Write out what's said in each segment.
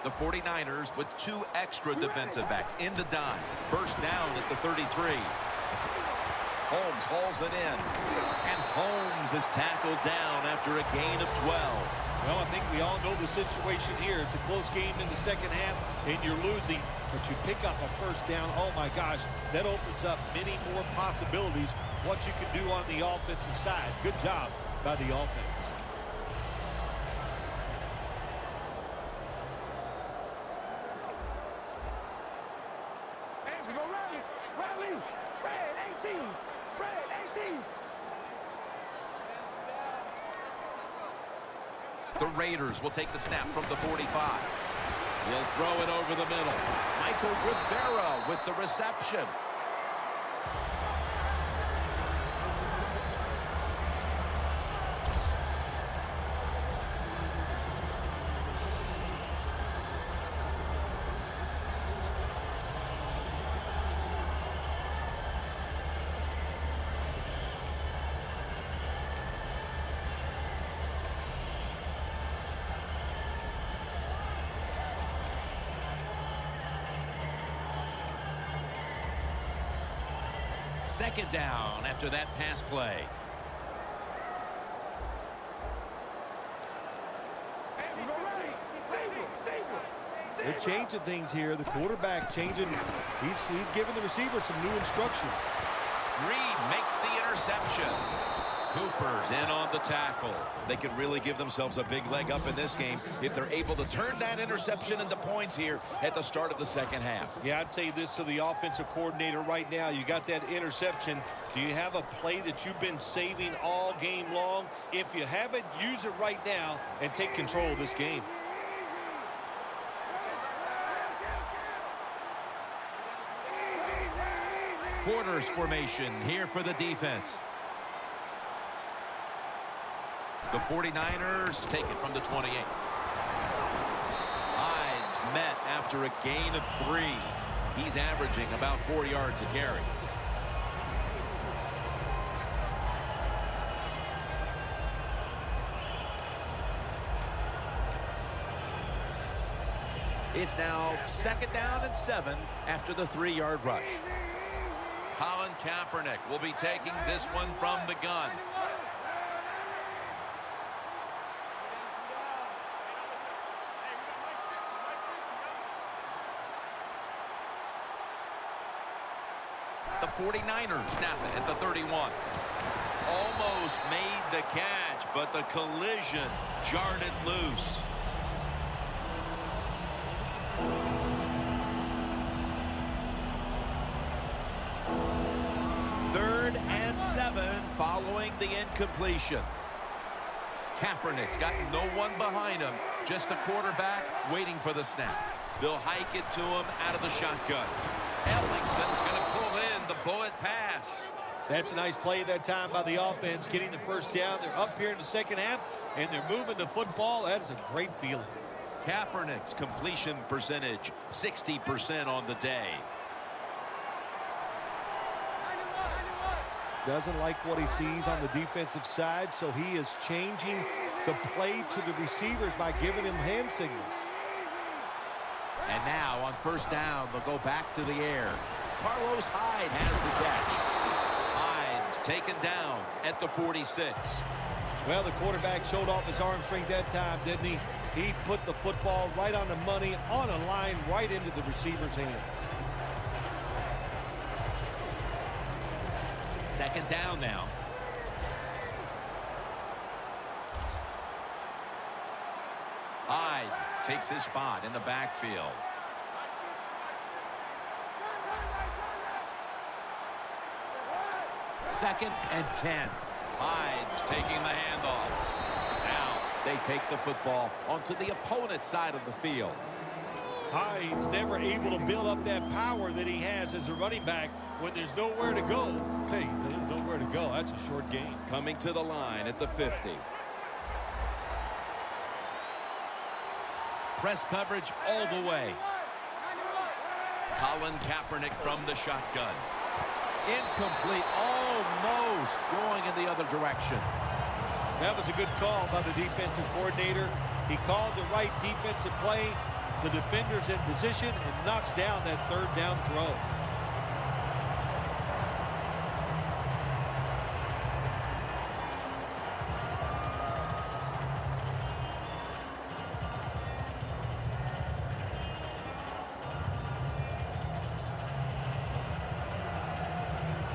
The 49ers with 2 extra defensive backs in the dime. First down at the 33. Holmes hauls it in. And Holmes is tackled down after a gain of 12. Well, I think we all know the situation here. It's a close game in the second half, and you're losing, but you pick up a first down. Oh, my gosh, that opens up many more possibilities, what you can do on the offensive side. Good job by the offense. The Raiders will take the snap from the 45. He'll throw it over the middle. Michael Rivera with the reception. Second down after that pass play. They're changing things here. The quarterback changing. He's giving the receiver some new instructions. Reed makes the interception. Cooper's in on the tackle. They could really give themselves a big leg up in this game if they're able to turn that interception into points here at the start of the second half. Yeah, I'd say this to the offensive coordinator right now. You got that interception. Do you have a play that you've been saving all game long? If you haven't, use it right now and take control of this game. Quarters formation here for the defense. The 49ers take it from the 28. Hyde's met after a gain of 3. He's averaging about 4 yards a carry. It's now second down and 7 after the 3-yard rush. Colin Kaepernick will be taking this one from the gun. The 49ers snap it at the 31. Almost made the catch, but the collision jarred it loose. Third and 7 following the incompletion. Kaepernick's got no one behind him, just a quarterback waiting for the snap. They'll hike it to him out of the shotgun. Ellington's going to pull in the bullet pass. That's a nice play that time by the offense, getting the first down. They're up here in the second half, and they're moving the football. That is a great feeling. Kaepernick's completion percentage, 60% on the day. Doesn't like what he sees on the defensive side, so he is changing the play to the receivers by giving him hand signals. And now on first down, they'll go back to the air. Carlos Hyde has the catch. Hyde's taken down at the 46. Well, the quarterback showed off his arm strength that time, didn't he? He put the football right on the money, on a line, right into the receiver's hands. Second down now. Hyde takes his spot in the backfield. Second and 10. Hyde's taking the handoff. Now they take the football onto the opponent's side of the field. Hyde's never able to build up that power that he has as a running back when there's nowhere to go. Hey, there's nowhere to go. That's a short game. Coming to the line at the 50. Press coverage all the way. Colin Kaepernick from the shotgun. Incomplete, almost going in the other direction. That was a good call by the defensive coordinator. He called the right defensive play. the defender's in position and knocks down that third down throw.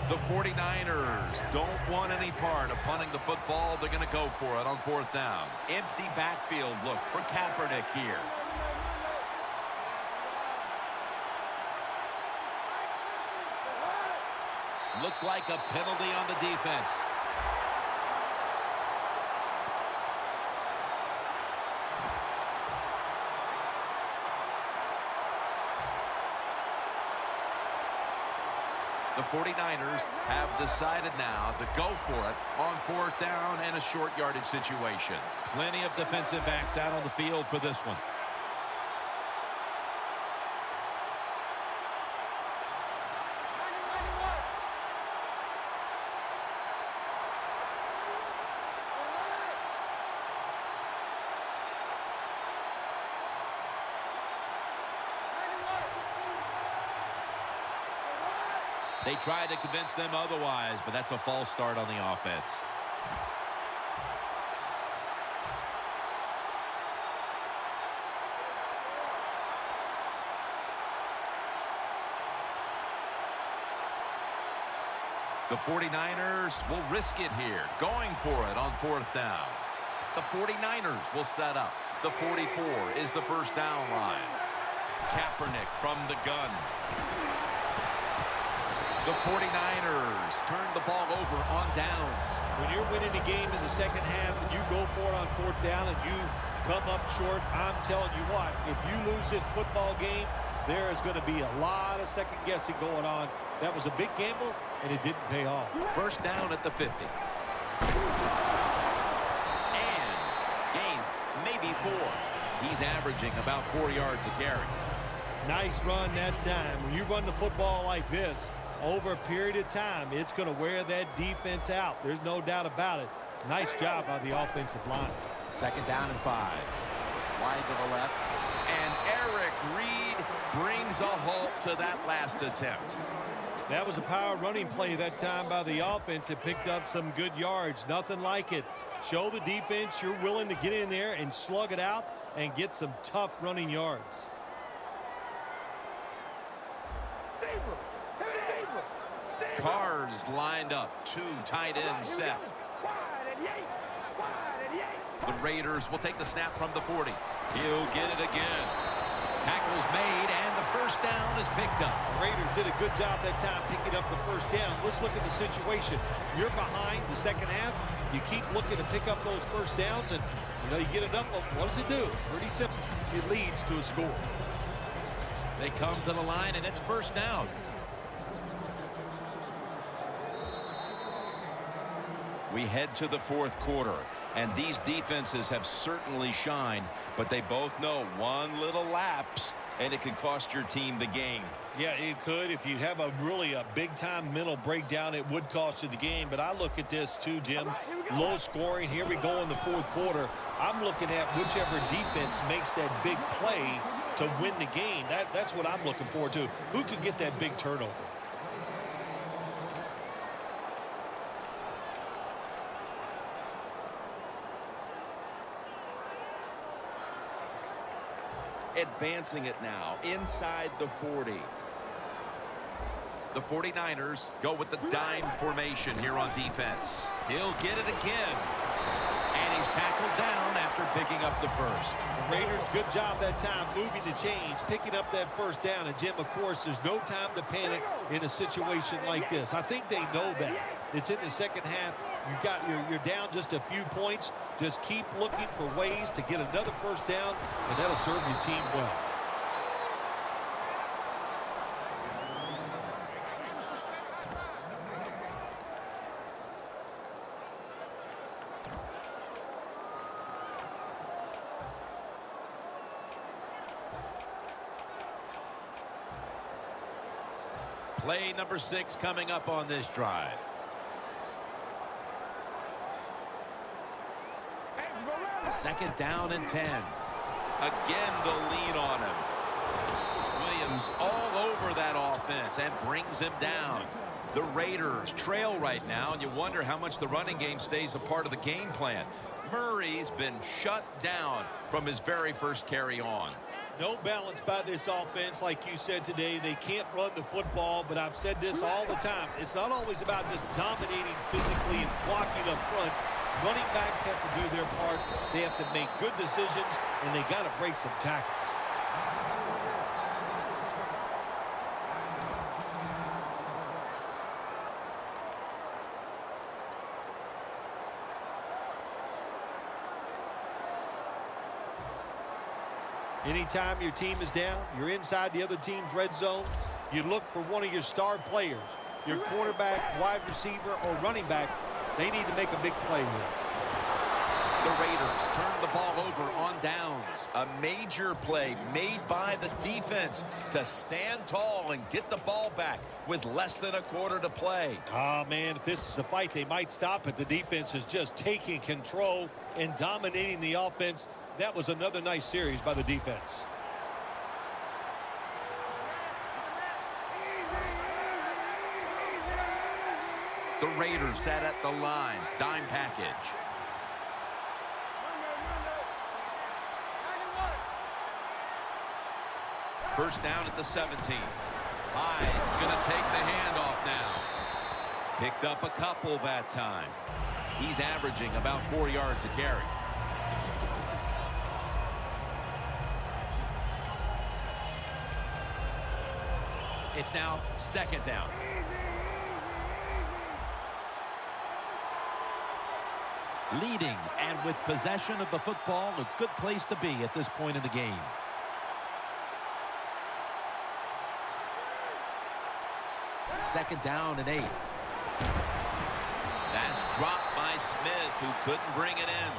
The 49ers don't want any part of punting the football. They're going to go for it on fourth down. Empty backfield look for Kaepernick here. Looks like a penalty on the defense. The 49ers have decided now to go for it on fourth down and a short yardage situation. Plenty of defensive backs out on the field for this one. They tried to convince them otherwise, but that's a false start on the offense. The 49ers will risk it here, going for it on fourth down. The 49ers will set up. The 44 is the first down line. Kaepernick from the gun. The 49ers turn the ball over on downs. When you're winning a game in the second half and you go for it on fourth down and you come up short, I'm telling you what, if you lose this football game, there is going to be a lot of second guessing going on. That was a big gamble, and it didn't pay off. First down at the 50. And gains maybe 4. He's averaging about 4 yards a carry. Nice run that time. When you run the football like this, over a period of time, it's going to wear that defense out. There's no doubt about it. Nice job by the offensive line. Second down and 5. Wide to the left. And Eric Reed brings a halt to that last attempt. That was a power running play that time by the offense. It picked up some good yards. Nothing like it. Show the defense you're willing to get in there and slug it out and get some tough running yards. Carr's lined up. 2 tight ends set. The Raiders will take the snap from the 40. He'll get it again. Tackle's made, and the first down is picked up. The Raiders did a good job that time picking up the first down. Let's look at the situation. You're behind the second half. You keep looking to pick up those first downs, and you get enough of them. What does it do? Pretty simple. It leads to a score. They come to the line, and it's first down. We head to the fourth quarter, and these defenses have certainly shined, but they both know one little lapse, and it can cost your team the game. Yeah, it could. If you have a big-time mental breakdown, it would cost you the game. But I look at this, too, Jim. Low scoring. Here we go in the fourth quarter. I'm looking at whichever defense makes that big play to win the game. That's what I'm looking forward to. Who could get that big turnover? Advancing it now inside the 40. The 49ers go with the dime formation here on defense. He'll get it again. And he's tackled down after picking up the first. The Raiders, good job that time moving the chains, picking up that first down. And, Jim, of course, there's no time to panic in a situation like this. I think they know that. It's in the second half. You're down just a few points. Just keep looking for ways to get another first down, and that'll serve your team well. Play number 6 coming up on this drive. Second down and 10. Again to lean on him. Williams all over that offense and brings him down. The Raiders trail right now, and you wonder how much the running game stays a part of the game plan. Murray's been shut down from his very first carry on. No balance by this offense, like you said today. They can't run the football, but I've said this all the time. It's not always about just dominating physically and blocking up front. Running backs have to do their part. They have to make good decisions, and they got to break some tackles. Anytime your team is down, you're inside the other team's red zone, you look for one of your star players, your quarterback, wide receiver, or running back. They need to make a big play here. The Raiders turn the ball over on downs. A major play made by the defense to stand tall and get the ball back with less than a quarter to play. Oh, man, if this is a fight, they might stop it. The defense is just taking control and dominating the offense. That was another nice series by the defense. The Raiders sat at the line. Dime package. First down at the 17. Hyde's going to take the handoff now. Picked up a couple that time. He's averaging about 4 yards a carry. It's now second down. Leading and with possession of the football, a good place to be at this point in the game. Second down and 8. That's dropped by Smith, who couldn't bring it in.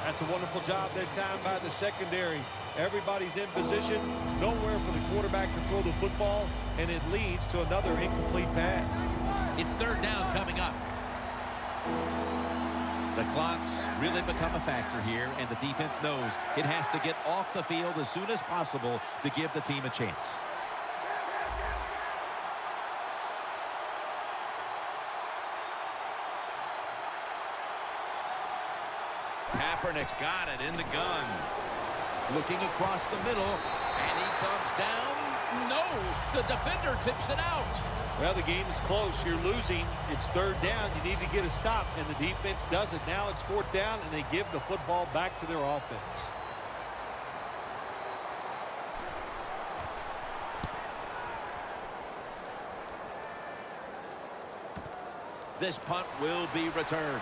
That's a wonderful job that time by the secondary. Everybody's in position, nowhere for the quarterback to throw the football, and it leads to another incomplete pass. It's third down coming up. The clock's really become a factor here, and the defense knows it has to get off the field as soon as possible to give the team a chance. Kaepernick's got it in the gun. Looking across the middle, and he comes down. No, the defender tips it out. Well, the game is close. You're losing. It's third down. You need to get a stop, and the defense does it. Now it's fourth down, and they give the football back to their offense. This punt will be returned.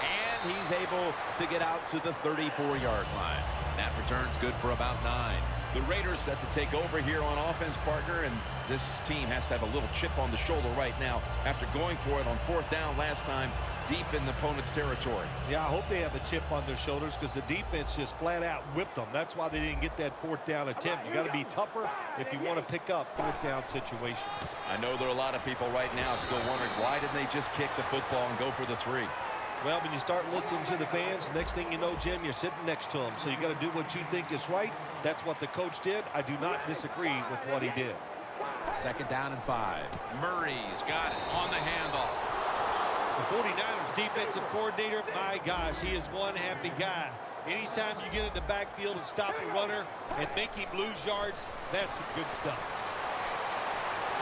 And he's able to get out to the 34-yard line. That return's good for about 9. The Raiders set to take over here on offense, partner, and this team has to have a little chip on the shoulder right now after going for it on fourth down last time deep in the opponent's territory. Yeah, I hope they have a chip on their shoulders because the defense just flat out whipped them. That's why they didn't get that fourth down attempt. You got to be tougher if you want to pick up fourth down situations. I know there are a lot of people right now still wondering why didn't they just kick the football and go for the 3. Well, when you start listening to the fans, next thing you know, Jim, you're sitting next to them. So you got to do what you think is right. That's what the coach did. I do not disagree with what he did. Second down and 5. Murray's got it on the handoff. The 49ers defensive coordinator, my gosh, he is one happy guy. Anytime you get in the backfield and stop a runner and make him lose yards, that's some good stuff.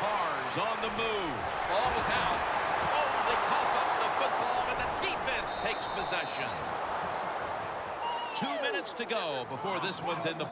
Carr's on the move. Ball is out. Oh, they cough up the football, and the defense takes possession. 2 minutes to go before this one's in the...